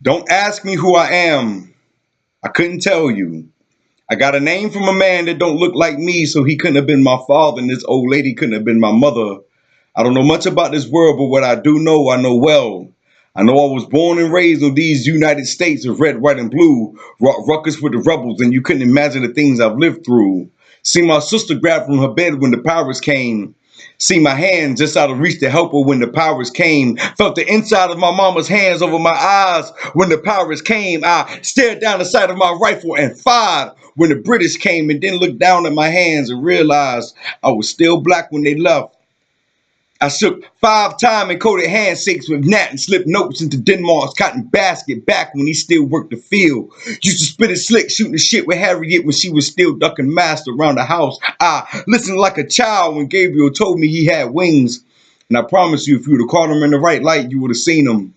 Don't ask me who I am. I couldn't tell you. I got a name from a man that don't look like me, so he couldn't have been my father, and this old lady couldn't have been my mother. I don't know much about this world, but what I do know, I know well. I know I was born and raised on these United States of red, white, and blue. Ruckus with the rebels, and you couldn't imagine the things I've lived through. See my sister grab from her bed when the pirates came. See my hand just out of reach to help her when the pirates came. Felt the inside of my mama's hands over my eyes when the pirates came. I stared down the sight of my rifle and fired when the British came, and then looked down at my hands and realized I was still black when they left. I shook 5 time and coated handshakes with Nat and slipped notes into Denmark's cotton basket back when he still worked the field. Used to spit it slick, shooting the shit with Harriet when she was still ducking master around the house. I listened like a child when Gabriel told me he had wings. And I promise you, if you would have caught him in the right light, you would have seen him.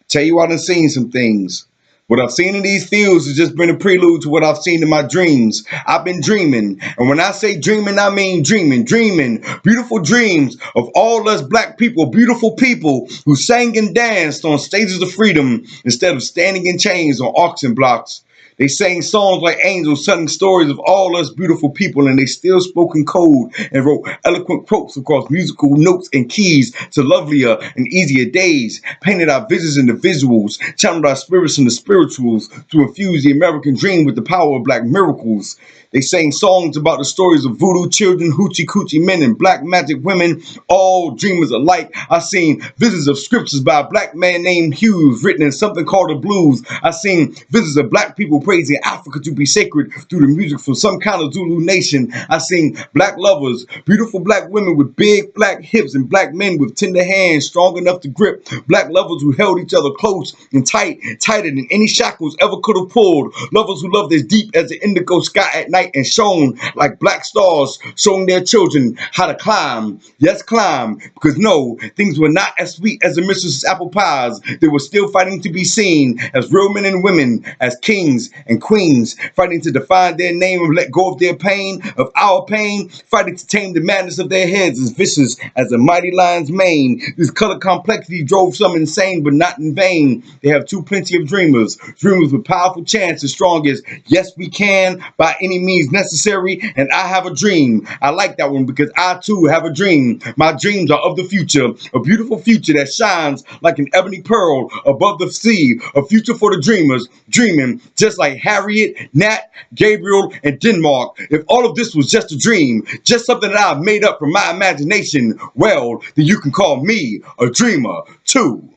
Tell you I done seen some things. What I've seen in these fields has just been a prelude to what I've seen in my dreams. I've been dreaming. And when I say dreaming, I mean dreaming, dreaming. Beautiful dreams of all us black people who sang and danced on stages of freedom instead of standing in chains on auction blocks. They sang songs like angels, telling stories of all us beautiful people, and they still spoke in code and wrote eloquent quotes across musical notes and keys to lovelier and easier days, painted our visions into visuals, channeled our spirits into spirituals to infuse the American dream with the power of black miracles. They sang songs about the stories of voodoo children, hoochie coochie men, and black magic women, all dreamers alike. I seen visions of scriptures by a black man named Hughes, written in something called the blues. I seen visions of black people praising Africa to be sacred through the music from some kind of Zulu nation. I seen black lovers, beautiful black women with big black hips, and black men with tender hands strong enough to grip. Black lovers who held each other close and tight, tighter than any shackles ever could have pulled. Lovers who loved as deep as the indigo sky at night and shone like black stars, showing their children how to climb. Yes, climb. Because no, things were not as sweet as the mistress's apple pies. They were still fighting to be seen as real men and women, as kings and queens, fighting to define their name and let go of their pain, of our pain, fighting to tame the madness of their heads as vicious as a mighty lion's mane. This color complexity drove some insane, but not in vain. They have too plenty of dreamers, dreamers with powerful chants as strong as yes we can by any means necessary, and I have a dream. I like that one because I too have a dream. My dreams are of the future, a beautiful future that shines like an ebony pearl above the sea, a future for the dreamers, dreaming just like Harriet, Nat, Gabriel, and Denmark. If all of this was just a dream, just something that I've made up from my imagination, well, then you can call me a dreamer too.